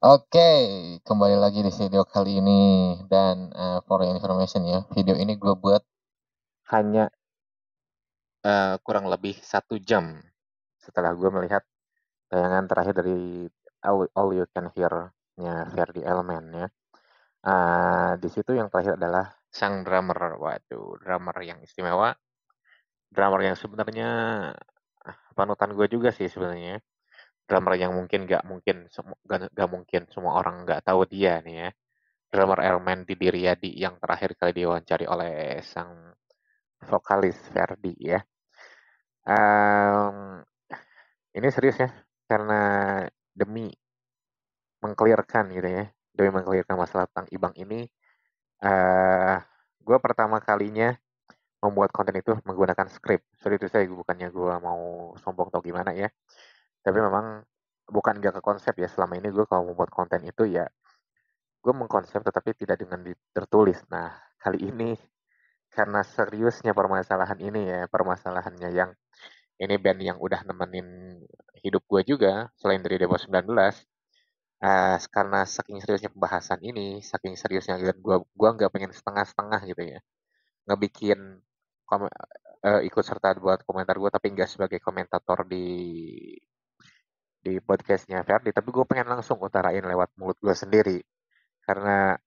Oke, kembali lagi di video kali ini dan for your information ya, video ini gue buat hanya kurang lebih 1 jam setelah gue melihat tayangan terakhir dari All You Can Hear-nya Ferdy Elman ya. Di situ yang terakhir adalah sang drummer, waduh, drummer yang istimewa, drummer yang sebenarnya panutan gue juga sih sebenarnya. Drummer yang mungkin gak mungkin semua orang nggak tahu dia nih ya. Drummer Elman Didi Riyadi yang terakhir kali diwawancari oleh sang vokalis Ferdi ya. Em, ini serius ya, karena demi mengklirkan gitu ya, demi mengklirkan masalah tentang Ibang ini, eh gue pertama kalinya membuat konten itu menggunakan skrip. Sorry itu saya bukannya gue mau sombong atau gimana ya, tapi memang bukan gak ke konsep ya. Selama ini gue kalau membuat konten itu ya gue mengkonsep tetapi tidak dengan tertulis. Nah, kali ini karena seriusnya permasalahan ini ya, permasalahannya yang ini band yang udah nemenin hidup gue juga, selain dari Dewa 19, karena saking seriusnya pembahasan ini, saking seriusnya dan gue nggak pengen setengah-setengah gitu ya, ngebikin ikut serta buat komentar gue, tapi nggak sebagai komentator di podcastnya Ferdi, tapi gue pengen langsung utarain lewat mulut gue sendiri, karena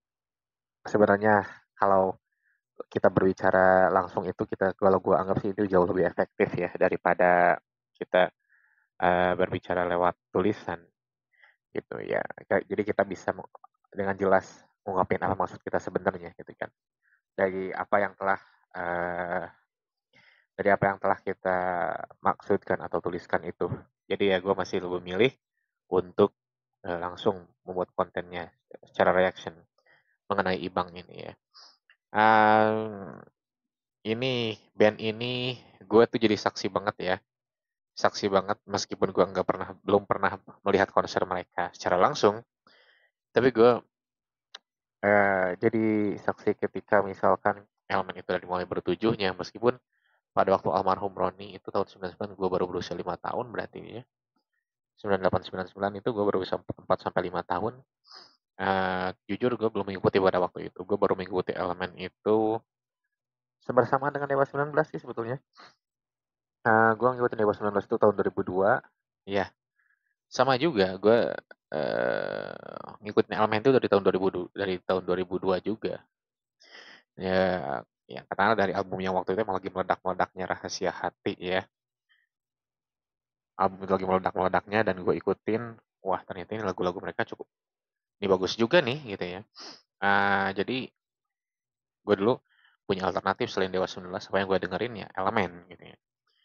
sebenarnya kalau kita berbicara langsung itu kalau gue anggap sih itu jauh lebih efektif ya daripada kita berbicara lewat tulisan gitu ya. Jadi kita bisa dengan jelas mengungkapin apa maksud kita sebenarnya gitu kan. Dari apa yang telah uh, dari apa yang telah kita maksudkan atau tuliskan itu. Jadi ya gue masih lebih milih untuk langsung membuat kontennya secara reaction mengenai Ibang ini ya. Uh, ini band ini gue tuh jadi saksi banget ya, saksi banget meskipun gue nggak pernah belum pernah melihat konser mereka secara langsung, tapi gue jadi saksi ketika misalkan Elemen itu dari mulai bertujuhnya, meskipun pada waktu almarhum Roni itu tahun 99 gue baru berusia 5 tahun berarti ya, 98 99 itu gue baru bisa 4 sampai 5 tahun. Jujur gue belum mengikuti pada waktu itu, gue baru mengikuti Elemen itu bersamaan dengan Dewa 19 sih sebetulnya. Gue ngikutin Dewa 19 itu tahun 2002. Ya, sama juga, gue ngikutin Elemen itu dari tahun 2002 juga. Ya, ya katakanlah dari album yang waktu itu emang lagi meledak-meledaknya Rahasia Hati ya. Album itu lagi meledak-meledaknya dan gue ikutin, wah ternyata ini lagu-lagu mereka cukup, ini bagus juga nih gitu ya. Jadi gue dulu punya alternatif selain Dewa 19, apa yang gue dengerin ya Elemen gitu ya.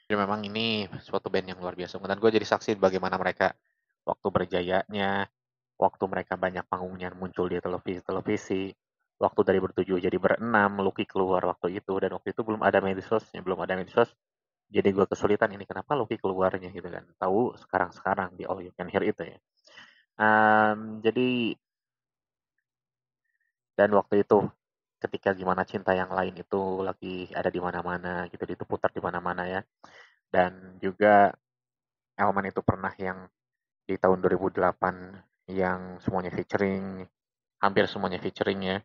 Jadi memang ini suatu band yang luar biasa. Dan gue jadi saksi bagaimana mereka waktu berjayanya, waktu mereka banyak panggungnya muncul di televisi-televisi, waktu dari bertujuh jadi berenam, Lucky keluar waktu itu, dan waktu itu belum ada medsos, jadi gue kesulitan ini kenapa Lucky keluarnya gitu kan, tahu sekarang-sekarang di All You Can Hear itu ya. Jadi, dan waktu itu ketika Gimana Cinta Yang Lain itu lagi ada di mana-mana gitu, diputar di mana-mana ya, dan juga Elman itu pernah yang di tahun 2008 yang semuanya featuring, hampir semuanya featuring ya.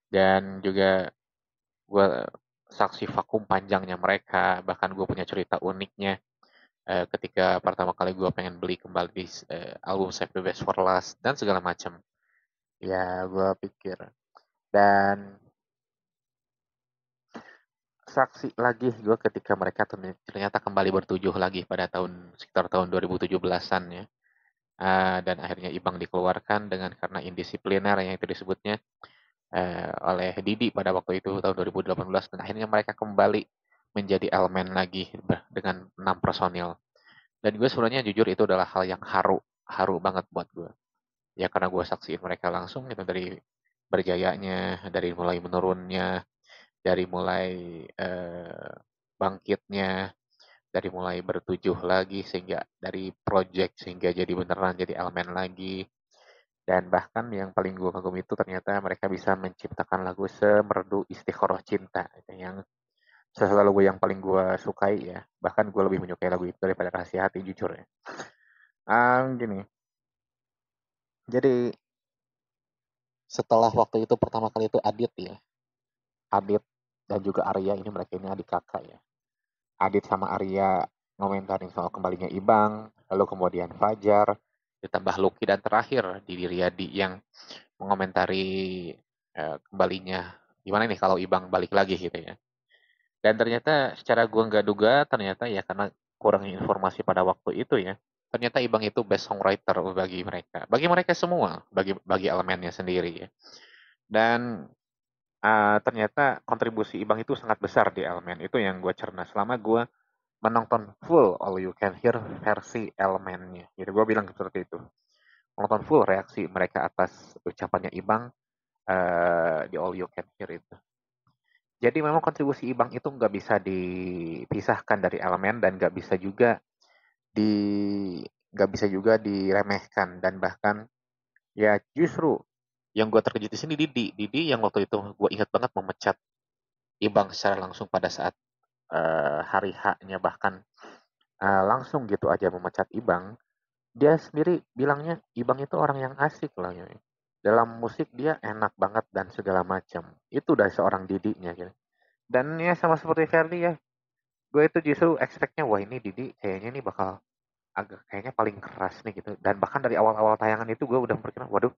Dan juga gue saksi vakum panjangnya mereka, bahkan gue punya cerita uniknya ketika pertama kali gue pengen beli kembali album Save the Best for Last dan segala macam. Ya gue pikir, dan saksi lagi gue ketika mereka ternyata kembali bertujuh lagi pada sekitar tahun 2017-an ya. Dan akhirnya Ibang dikeluarkan dengan karena indisipliner yang itu disebutnya oleh Didi pada waktu itu tahun 2018, dan akhirnya mereka kembali menjadi elemen lagi dengan 6 personil. Dan gue sebenarnya jujur itu adalah hal yang haru banget buat gue. Ya karena gue saksiin mereka langsung gitu, dari berjayanya, dari mulai menurunnya, dari mulai bangkitnya, dari mulai bertujuh lagi sehingga dari project sehingga jadi beneran jadi elemen lagi. Dan bahkan yang paling gue kagum itu ternyata mereka bisa menciptakan lagu Semerdu Istikharah Cinta, yang salah satu lagu yang paling gue sukai ya. Bahkan gue lebih menyukai lagu itu daripada Rahasia Hati jujur ya. Gini, Jadi setelah waktu itu pertama kali itu Adit ya, Adit dan juga Arya, ini mereka ini adik kakak ya. Adit sama Arya ngomentarin soal kembalinya Ibang, lalu kemudian Fajar, ditambah Lucky dan terakhir di Riyadi yang mengomentari kembalinya gimana nih kalau Ibang balik lagi gitu ya. Dan ternyata secara gua nggak duga ternyata ya karena kurangnya informasi pada waktu itu ya. Ternyata Ibang itu best songwriter bagi mereka. Bagi mereka semua, bagi elemennya sendiri ya. Dan ternyata kontribusi Ibang itu sangat besar di elemen. Itu yang gue cerna selama gue menonton full All You Can Hear versi elemennya. Jadi gue bilang seperti itu. Menonton full reaksi mereka atas ucapannya Ibang di All You Can Hear itu. Jadi memang kontribusi Ibang itu nggak bisa dipisahkan dari elemen dan di nggak bisa juga diremehkan dan bahkan ya justru yang gue terkejut di sini Didi yang waktu itu gue ingat banget memecat Ibang secara langsung pada saat hari H-nya bahkan langsung gitu aja memecat Ibang. Dia sendiri bilangnya Ibang itu orang yang asik lah ya. Dalam musik dia enak banget dan segala macam. Itu dari seorang Didinya gitu. Dan ya sama seperti Ferdi ya, gue itu justru expect-nya wah ini Didi kayaknya nih bakal agak kayaknya paling keras nih gitu. Dan bahkan dari awal-awal tayangan itu gue udah berpikir, waduh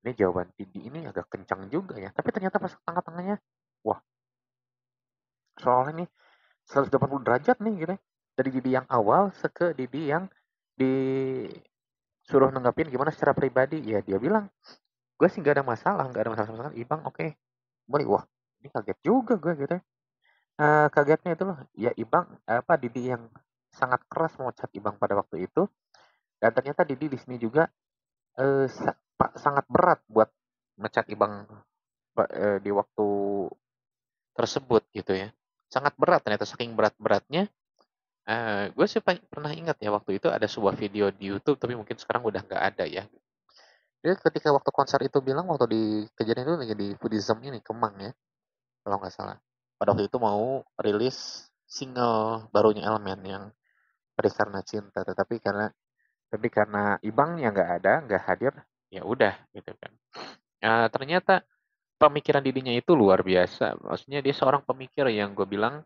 ini jawaban Didi ini agak kencang juga ya. Tapi ternyata pas tengah-tengahnya, wah soalnya nih 180 derajat nih gitu. Dari Didi yang awal ke Didi yang disuruh nenggapin gimana secara pribadi. Ya dia bilang, gue sih gak ada masalah, gak ada masalah sama sekali. Ibang oke, okay. Boleh, wah ini kaget juga gue gitu. Kagetnya itu loh, ya Ibang, apa Didi yang sangat keras memecat Ibang pada waktu itu. Dan ternyata Didi di sini juga sangat berat buat mecat Ibang di waktu tersebut gitu ya. Sangat berat ternyata saking berat-beratnya. Gue sih pernah ingat ya waktu itu ada sebuah video di YouTube tapi mungkin sekarang udah nggak ada ya. Dia ketika waktu konser itu bilang waktu di kejadian itu lagi di Buddhism ini Kemang ya kalau nggak salah. Pada waktu itu mau rilis single barunya Elemen yang Perih Karena Cinta, tapi karena Ibangnya nggak ada, nggak hadir, ya udah gitu kan. Ternyata pemikiran Didinya itu luar biasa. Maksudnya dia seorang pemikir yang gue bilang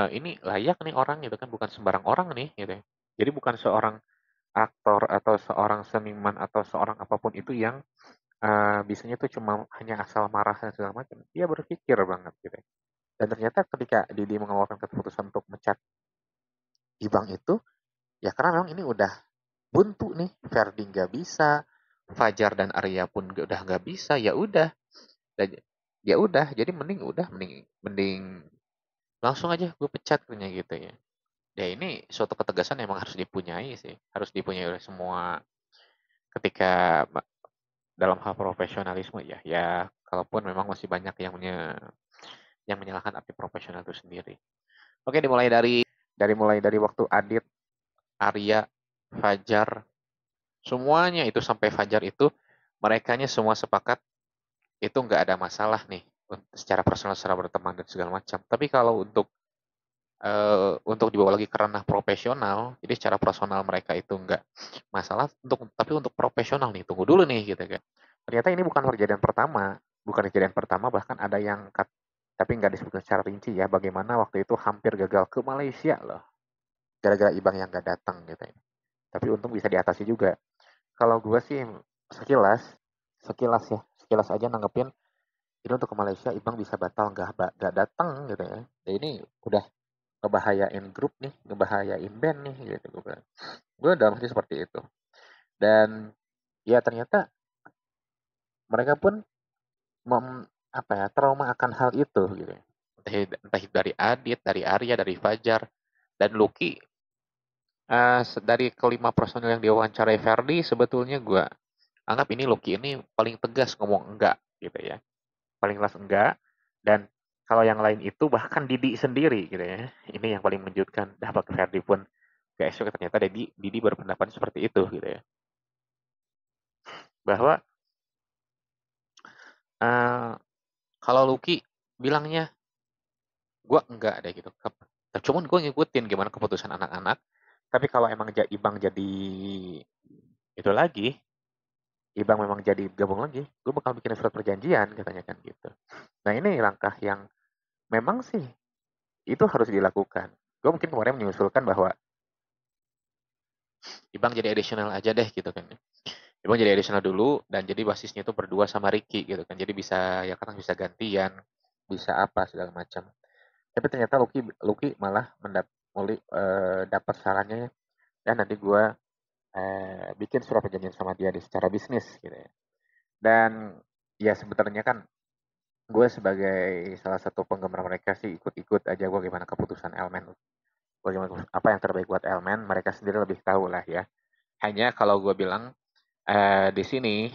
ini layak nih orang gitu kan, bukan sembarang orang nih gitu. Jadi bukan seorang aktor atau seorang seniman atau seorang apapun itu yang bisanya tuh cuma hanya asal marah dan segala macam. Dia berpikir banget gitu. Dan ternyata ketika Didi mengeluarkan keputusan untuk mecat Ibang itu, ya karena memang ini udah buntu nih. Ferdi nggak bisa, Fajar dan Arya pun udah nggak bisa. Ya udah, ya udah. Jadi mending mending langsung aja gue pecat punya gitu ya. Ya ini suatu ketegasan emang harus dipunyai sih, harus dipunyai oleh semua ketika dalam hal profesionalisme ya. Ya kalaupun memang masih banyak yang menyalahkan arti profesional itu sendiri. Oke, dimulai dari waktu Adit, Arya, Fajar, semuanya itu sampai Fajar itu merekanya semua sepakat itu nggak ada masalah nih secara personal, secara berteman dan segala macam. Tapi kalau untuk dibawa lagi ke ranah profesional, jadi secara personal mereka itu nggak masalah, tapi untuk profesional nih, tunggu dulu nih gitu kan. Ternyata ini bukan kejadian pertama, bahkan ada yang tapi nggak disebutkan secara rinci ya, bagaimana waktu itu hampir gagal ke Malaysia loh, gara-gara Ibang yang nggak datang gitu ya. Tapi untung bisa diatasi juga. Kalau gue sih sekilas, sekilas aja nanggepin, ini untuk ke Malaysia Ibang bisa batal nggak datang gitu ya. Ya ini udah ngebahayain grup nih, ngebahayain band nih gitu gue bilang. Gue dalam hati seperti itu. Dan ya ternyata mereka pun apa ya, trauma akan hal itu gitu. Entah itu dari Adit, dari Arya, dari Fajar, dan Lucky. Dari kelima personil yang diwawancarai Ferdi, sebetulnya gue anggap ini Lucky ini paling tegas ngomong enggak gitu ya. Paling kelas enggak. Dan kalau yang lain itu bahkan Didi sendiri gitu ya. Ini yang paling menunjukkan. Dapat Ferdi pun gak esok ternyata Didi berpendapat seperti itu gitu ya. Bahwa uh, kalau Lucky bilangnya gue enggak deh gitu. Cuman gue ngikutin gimana keputusan anak-anak. Tapi kalau emang Ibang jadi itu lagi, Ibang memang jadi gabung lagi, gue bakal bikin surat perjanjian katanya kan gitu. Nah ini langkah yang memang sih itu harus dilakukan. Gue mungkin kemarin menyusulkan bahwa Ibang jadi additional aja deh gitu kan. Ibang jadi additional dulu dan jadi basisnya itu berdua sama Ricky gitu kan. Jadi bisa ya kadang bisa gantian, bisa apa segala macam. Tapi ternyata Lucky malah dapat sarannya dan nanti gue bikin surat perjanjian sama dia di secara bisnis gitu ya. Dan ya sebenarnya kan gue sebagai salah satu penggemar mereka sih ikut-ikut aja gue gimana keputusan Elmen. Bagaimana apa yang terbaik buat Elmen, mereka sendiri lebih tahu lah ya. Hanya kalau gue bilang di sini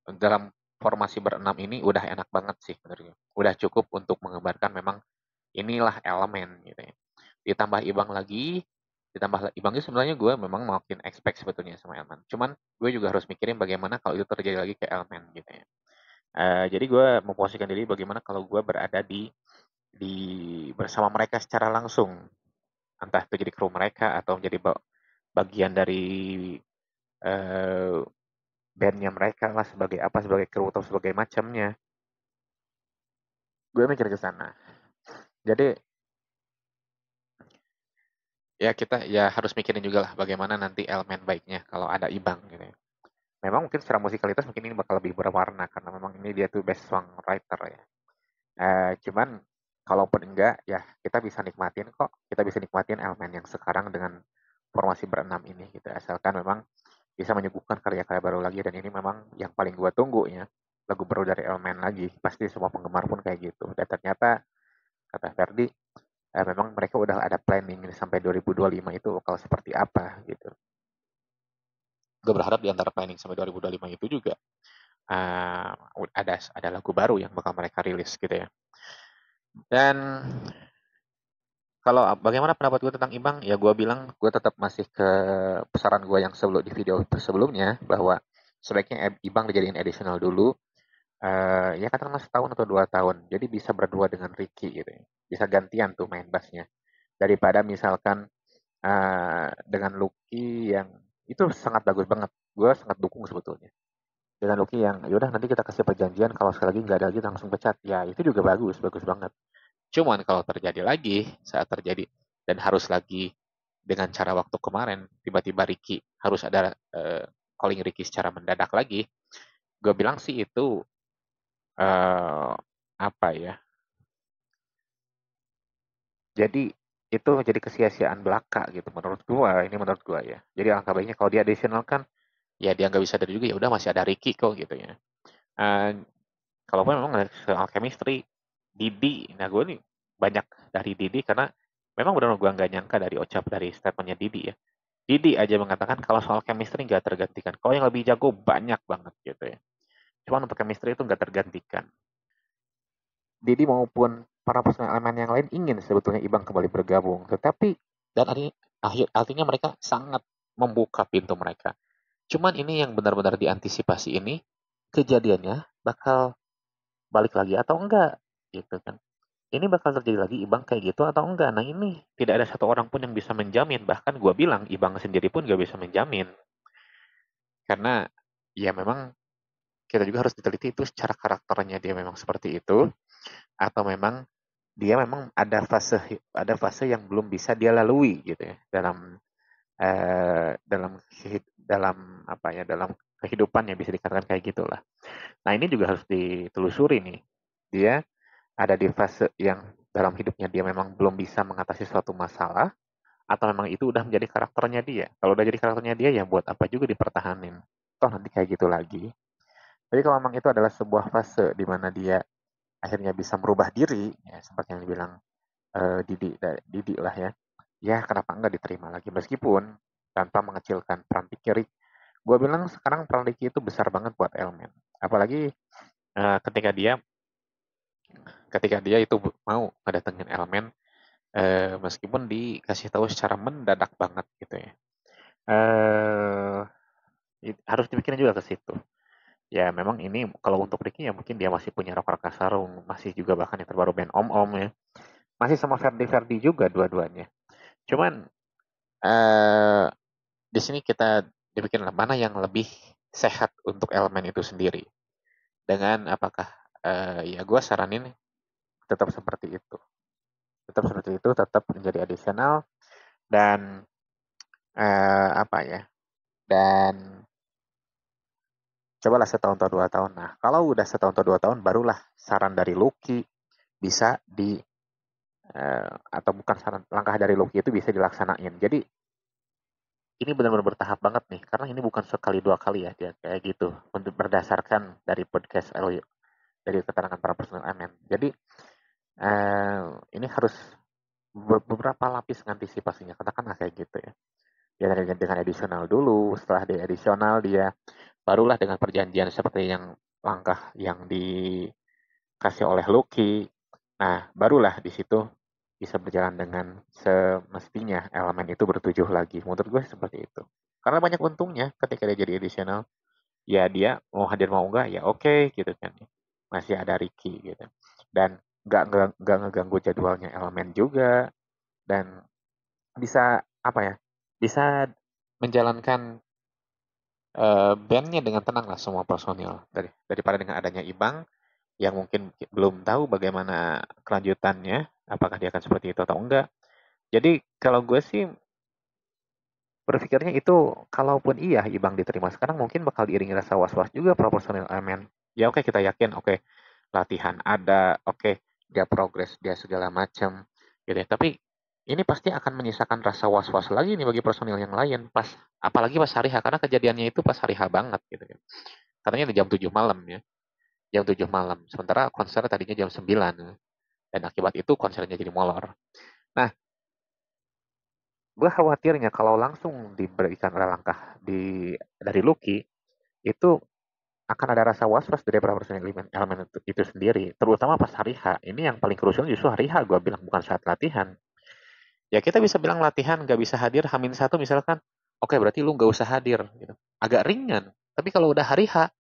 dalam formasi berenam ini udah enak banget sih menurutnya. Udah cukup untuk menggambarkan memang inilah elemen gitu ya. Ditambah Ibang lagi, ditambah Ibangnya sebenarnya gue memang makin expect sebetulnya sama Elmen. Cuman gue juga harus mikirin bagaimana kalau itu terjadi lagi ke Elmen gitu ya. Jadi gue memposisikan diri bagaimana kalau gue berada di bersama mereka secara langsung, entah itu jadi kru mereka atau menjadi bagian dari uh, bandnya mereka lah sebagai apa sebagai kru atau sebagai macamnya. Gue mikir ke sana. Jadi ya kita ya harus mikirin juga lah bagaimana nanti elemen baiknya kalau ada Ibang gitu ya. Memang mungkin secara musikalitas mungkin ini bakal lebih berwarna karena memang ini dia tuh best songwriter ya. Cuman kalaupun enggak ya kita bisa nikmatin kok. Kita bisa nikmatin elemen yang sekarang dengan formasi berenam ini gitu. Asalkan memang bisa menyuguhkan karya-karya baru lagi dan ini memang yang paling gua tunggu ya. Lagu baru dari elemen lagi. Pasti semua penggemar pun kayak gitu. Dan ternyata kata Ferdi memang mereka udah ada planning sampai 2025 itu bakal seperti apa gitu. Gue berharap di antara planning sampai 2025 itu juga ada lagu baru yang bakal mereka rilis gitu ya. Dan kalau bagaimana pendapat gue tentang Ibang? Ya gue bilang gue tetap masih ke saran gue yang sebelum di video sebelumnya bahwa sebaiknya Ibang dijadiin additional dulu. Ya katakanlah setahun atau 2 tahun. Jadi bisa berdua dengan Ricky gitu ya. Bisa gantian tuh main bassnya. Daripada misalkan dengan Lucky yang itu sangat bagus banget. Gue sangat dukung sebetulnya. Dengan Lucky yang yaudah nanti kita kasih perjanjian kalau sekali lagi nggak ada lagi langsung pecat. Ya itu juga bagus, bagus banget. Cuman kalau terjadi lagi, saat terjadi dan harus lagi dengan cara waktu kemarin, tiba-tiba Ricky harus ada calling Ricky secara mendadak lagi, gue bilang sih itu apa ya? Jadi itu jadi kesia-siaan belaka gitu menurut gue. Ini menurut gue ya. Jadi alangkah baiknya kalau dia additional kan, ya dia nggak bisa dari juga ya udah masih ada Ricky kok gitu ya. Uh, Kalaupun memang soal chemistry, Didi, nah gue nih banyak dari Didi karena memang benar gue nggak nyangka dari statementnya Didi ya. Didi aja mengatakan kalau soal chemistry nggak tergantikan. Kalau yang lebih jago banyak banget gitu ya. Cuman untuk chemistry itu nggak tergantikan. Didi maupun para personel elemen yang lain ingin sebetulnya Ibang kembali bergabung. Tetapi, dan artinya mereka sangat membuka pintu mereka. Cuman ini yang benar-benar diantisipasi ini, kejadiannya bakal balik lagi atau enggak gitu kan. Ini bakal terjadi lagi Ibang kayak gitu atau enggak. Nah ini tidak ada satu orang pun yang bisa menjamin. Bahkan gue bilang Ibang sendiri pun gak bisa menjamin. Karena ya memang kita juga harus diteliti itu secara karakternya dia memang seperti itu. Atau memang dia memang ada fase yang belum bisa dia lalui gitu ya dalam dalam apa ya dalam kehidupan yang bisa dikatakan kayak gitulah. Nah ini juga harus ditelusuri nih. Dia ada di fase yang dalam hidupnya dia memang belum bisa mengatasi suatu masalah atau memang itu udah menjadi karakternya dia. Kalau udah jadi karakternya dia ya buat apa juga dipertahanin. Toh nanti kayak gitu lagi. Jadi kalau memang itu adalah sebuah fase di mana dia akhirnya bisa merubah diri, ya seperti yang dibilang Didi lah ya. Ya kenapa enggak diterima lagi meskipun tanpa mengecilkan peran Ricky. Gue bilang sekarang peran Ricky itu besar banget buat Elmen. Apalagi ketika dia itu mau ngedatengin Elmen meskipun dikasih tahu secara mendadak banget gitu ya. Eh Harus dipikirin juga ke situ. Ya memang ini kalau untuk Ricky ya mungkin dia masih punya Raka Sarung, masih juga bahkan yang terbaru band Om Om ya. Masih sama Ferdi Ferdi juga dua-duanya. Cuman di sini kita dibikin mana yang lebih sehat untuk elemen itu sendiri. Dengan apakah ya gue saranin tetap seperti itu. Tetap seperti itu, tetap menjadi additional dan apa ya? Dan cobalah setahun atau 2 tahun. Nah, kalau udah setahun atau 2 tahun, barulah saran dari Lucky bisa atau bukan saran, langkah dari Lucky itu bisa dilaksanain. Jadi ini benar-benar bertahap banget nih, karena ini bukan sekali 2 kali ya dia kayak gitu. Untuk berdasarkan dari podcast dari keterangan para personal admin. Jadi ini harus beberapa lapis antisipasinya, katakanlah kayak gitu ya. Dia dengan additional dulu, setelah dia additional dia barulah dengan perjanjian seperti yang langkah yang dikasih oleh Lucky. Nah, barulah di situ bisa berjalan dengan semestinya elemen itu bertujuh lagi. Menurut gue seperti itu. Karena banyak untungnya ketika dia jadi additional. Ya dia mau hadir mau enggak ya oke gitu kan. Masih ada Ricky gitu. Dan nggak ngeganggu jadwalnya elemen juga. Dan bisa apa ya? Bisa menjalankan bandnya dengan tenang lah semua personil daripada dengan adanya Ibang yang mungkin belum tahu bagaimana kelanjutannya, apakah dia akan seperti itu atau enggak. Jadi kalau gue sih berpikirnya itu, kalaupun iya Ibang diterima sekarang, mungkin bakal diiringi rasa was-was juga para personil elemen. Ya oke, kita yakin, oke latihan ada, oke dia progres, dia segala macam, gitu ya. Tapi ini pasti akan menyisakan rasa was-was lagi nih bagi personil yang lain pas, apalagi pas hari H, karena kejadiannya itu pas hari H banget gitu kan. Katanya di jam 7 malam ya, jam 7 malam. Sementara konser tadinya jam 9 dan akibat itu konsernya jadi molor. Nah, gue khawatirnya kalau langsung diberikan ada langkah dari Lucky, itu akan ada rasa was-was dari para personil elemen itu sendiri, terutama pas hari H. Ini yang paling krusial justru hari H, gue bilang, bukan saat latihan. Ya kita bisa bilang latihan nggak bisa hadir H-1 misalkan, oke berarti lu nggak usah hadir. Gitu. Agak ringan. Tapi kalau udah hari H,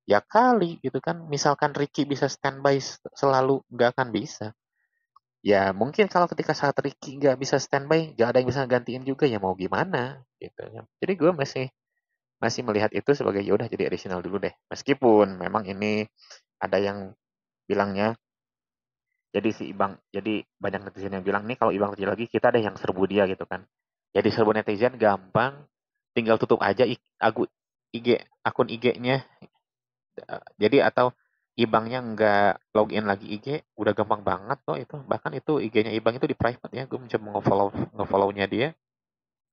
ya kali gitu kan. Misalkan Ricky bisa standby selalu, nggak akan bisa. Ya mungkin kalau ketika saat Ricky nggak bisa standby, nggak ada yang bisa gantiin juga, ya mau gimana gitu. Jadi gue masih masih melihat itu sebagai ya udah jadi additional dulu deh. Meskipun memang ini ada yang bilangnya jadi si Ibang, jadi banyak netizen yang bilang nih kalau Ibang terjadi lagi kita ada yang serbu dia gitu kan. Jadi serbu netizen gampang, tinggal tutup aja IG akun IG-nya. Jadi atau Ibangnya nggak login lagi IG, udah gampang banget kok itu. Bahkan itu IG-nya Ibang itu di private ya. Gue mencoba nge-follow-nya dia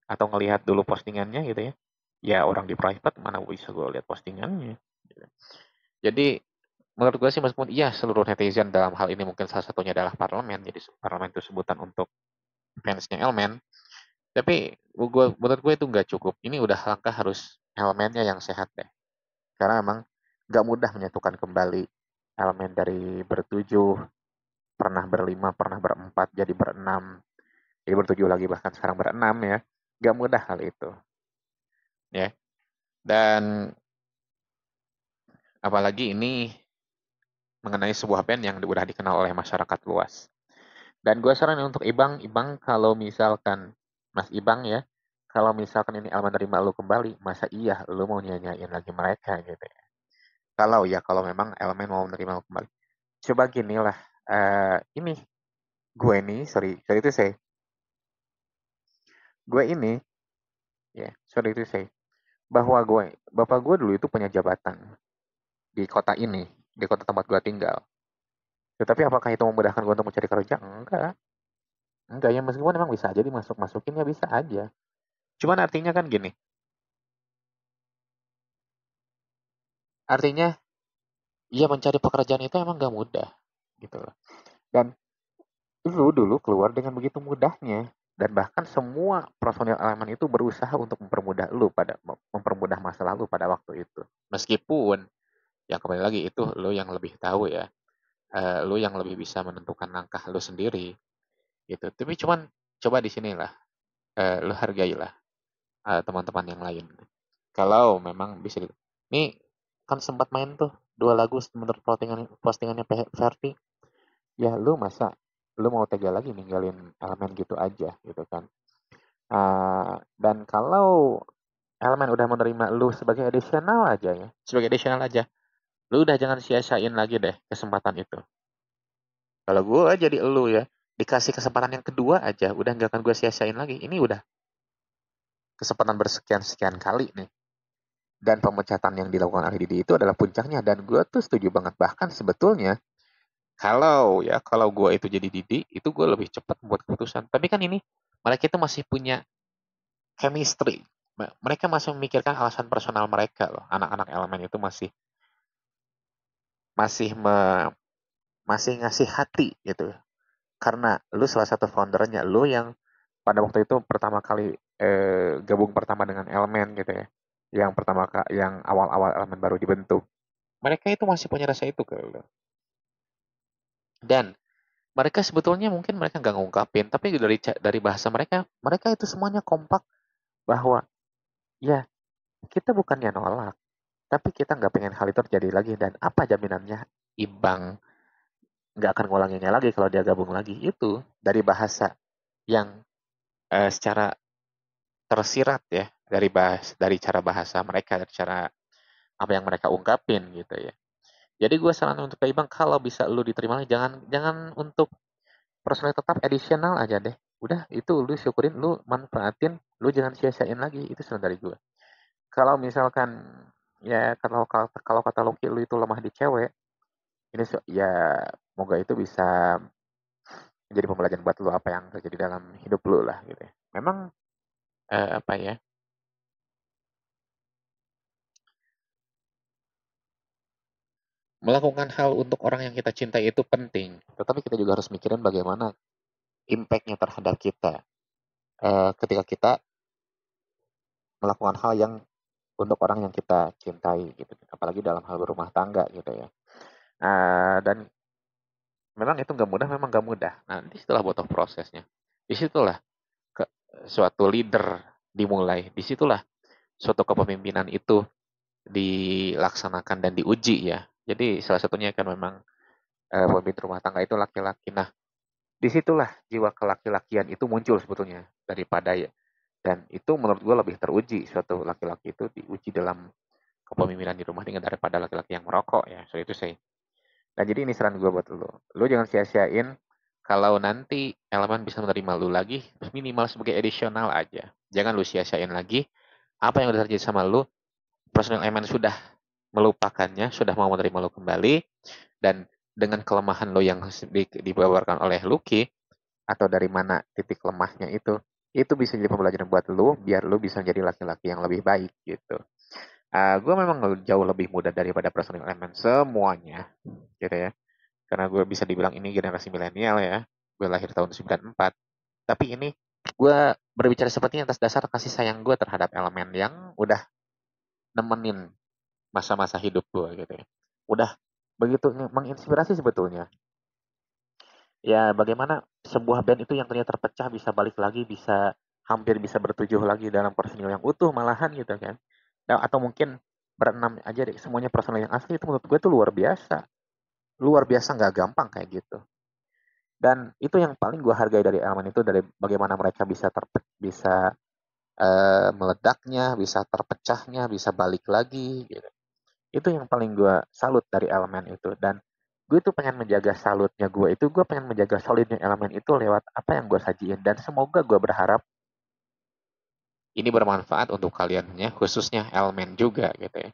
atau ngelihat dulu postingannya gitu ya. Ya orang di private mana bisa gue lihat postingannya. Gitu. Jadi menurut gue sih meskipun iya seluruh netizen dalam hal ini mungkin salah satunya adalah parlemen, jadi parlemen itu sebutan untuk fansnya Elmen, tapi menurut gue itu nggak cukup. Ini udah langkah harus elemennya yang sehat deh, karena emang nggak mudah menyatukan kembali elemen dari bertujuh, pernah berlima, pernah berempat, jadi berenam, jadi bertujuh lagi bahkan sekarang berenam ya, nggak mudah hal itu ya. Dan apalagi ini mengenai sebuah band yang udah dikenal oleh masyarakat luas. Dan gue saranin untuk Ibang kalau misalkan Mas Ibang ya, kalau misalkan ini Alman terima lu kembali, masa iya lu mau nyanyain lagi mereka gitu ya. Kalau memang elemen mau menerima lu kembali. Coba gini lah, ini gue ini, sorry itu saya, gue ini, ya sorry itu saya, bahwa bapak gue dulu itu punya jabatan di kota ini, di kota tempat gue tinggal. Tetapi apakah itu memudahkan gue untuk mencari kerja? Enggak. Enggak ya, meskipun memang bisa aja masukin ya bisa aja. Cuman artinya kan gini, artinya iya mencari pekerjaan itu emang gak mudah gitu loh. Dan lu dulu keluar dengan begitu mudahnya dan bahkan semua personil elemen itu berusaha untuk mempermudah masalah lu pada waktu itu. Meskipun yang kembali lagi itu lu yang lebih tahu ya, lu yang lebih bisa menentukan langkah lu sendiri gitu. Tapi cuman coba di sinilah lu hargailah teman-teman yang lain. Kalau memang bisa nih kan sempat main tuh 2 lagu menurut postingannya Verti. Ya lu mau tega lagi ninggalin elemen gitu aja gitu kan. Dan kalau elemen udah menerima lu sebagai additional aja ya, sebagai additional aja, lu udah jangan sia-siain lagi deh kesempatan itu. Kalau gue jadi lu ya, dikasih kesempatan yang kedua aja, udah nggak akan gue sia-siain lagi. Ini udah kesempatan bersekian-sekian kali nih. Dan pemecatan yang dilakukan oleh Didi itu adalah puncaknya. Dan gue tuh setuju banget. Bahkan sebetulnya, kalau gue itu jadi Didi, itu gue lebih cepat membuat keputusan. Tapi kan ini, mereka itu masih punya chemistry. Mereka masih memikirkan alasan personal mereka loh. Anak-anak elemen itu masih masih me- masih ngasih hati gitu. Karena lu salah satu foundernya, lu yang pada waktu itu pertama kali gabung pertama dengan elemen gitu ya. Yang awal-awal elemen baru dibentuk. Mereka itu masih punya rasa itu ke lu. Dan mereka sebetulnya mungkin mereka nggak ngungkapin, tapi dari bahasa mereka, mereka itu semuanya kompak bahwa ya kita bukannya nolak, tapi kita nggak pengen hal itu terjadi lagi dan apa jaminannya Ibang nggak akan ngulanginnya lagi kalau dia gabung lagi itu dari bahasa yang secara tersirat ya dari cara bahasa mereka, dari cara apa yang mereka ungkapin gitu ya. Jadi gue saran untuk ke Ibang kalau bisa lu diterima lagi, jangan jangan untuk personil tetap additional aja deh. Udah itu lu syukurin, lu manfaatin, lu jangan sia-siain lagi. Itu saran dari gue. Kalau misalkan ya kalau kata Loki lu itu lemah di cewek, ini ya semoga itu bisa menjadi pembelajaran buat lu apa yang terjadi dalam hidup lu lah gitu ya. Memang apa ya? Melakukan hal untuk orang yang kita cintai itu penting, tetapi kita juga harus mikirin bagaimana impact-nya terhadap kita ketika kita melakukan hal yang untuk orang yang kita cintai gitu, apalagi dalam hal berumah tangga gitu ya. Dan memang itu nggak mudah, memang nggak mudah. Nah, disitulah butuh prosesnya. Disitulah ke, suatu leader dimulai. Disitulah suatu kepemimpinan itu dilaksanakan dan diuji ya. Jadi salah satunya kan memang pemimpin rumah tangga itu laki-laki. Nah, disitulah jiwa kelaki-lakian itu muncul sebetulnya daripada ya. Dan itu menurut gue lebih teruji suatu laki-laki itu diuji dalam kepemimpinan di rumah dengan daripada laki-laki yang merokok ya. So itu sih. Nah, jadi ini saran gue buat lo. Lo jangan sia-siain kalau nanti elemen bisa menerima lo lagi, minimal sebagai additional aja. Jangan lo sia-siain lagi. Apa yang udah terjadi sama lo, personal elemen sudah melupakannya, sudah mau menerima lo kembali, dan dengan kelemahan lo yang dibawarkan oleh Lucky, atau dari mana titik lemahnya itu bisa jadi pembelajaran buat lo, biar lo bisa jadi laki-laki yang lebih baik gitu. Gue memang jauh lebih muda daripada personil elemen semuanya, gitu ya. Karena gue bisa dibilang ini generasi milenial ya. Gue lahir tahun 94. Tapi ini gue berbicara seperti atas dasar kasih sayang gue terhadap elemen yang udah nemenin masa-masa hidup gue gitu ya. Udah begitu menginspirasi sebetulnya. Ya bagaimana sebuah band itu yang ternyata terpecah bisa balik lagi, bisa hampir bisa bertujuh lagi dalam personil yang utuh malahan gitu kan. Atau mungkin berenam aja deh semuanya personil yang asli itu menurut gue tuh luar biasa. Luar biasa nggak gampang kayak gitu. Dan itu yang paling gue hargai dari elemen itu dari bagaimana mereka bisa meledaknya, bisa terpecahnya, bisa balik lagi gitu. Itu yang paling gue salut dari elemen itu. Dan gue tuh pengen menjaga salutnya gue pengen menjaga solidnya elemen itu lewat apa yang gue sajiin. Dan semoga gue berharap ini bermanfaat untuk kaliannya, khususnya elemen juga gitu ya.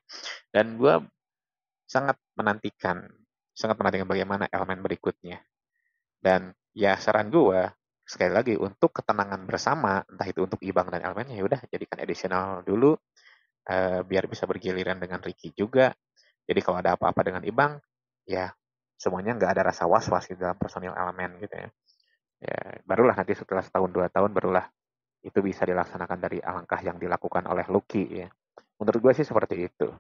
Dan gue sangat menantikan, sangat menantikan bagaimana elemen berikutnya. Dan ya saran gue, sekali lagi untuk ketenangan bersama, entah itu untuk Ibang dan elemennya, ya udah jadikan additional dulu, biar bisa bergiliran dengan Ricky juga. Jadi kalau ada apa-apa dengan Ibang, ya semuanya nggak ada rasa was-was di dalam personil elemen gitu ya. Ya, barulah nanti setelah setahun 2 tahun barulah itu bisa dilaksanakan dari alangkah yang dilakukan oleh Lucky ya. Menurut gue sih seperti itu.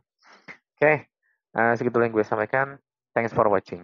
Oke, segitu yang gue sampaikan. Thanks for watching.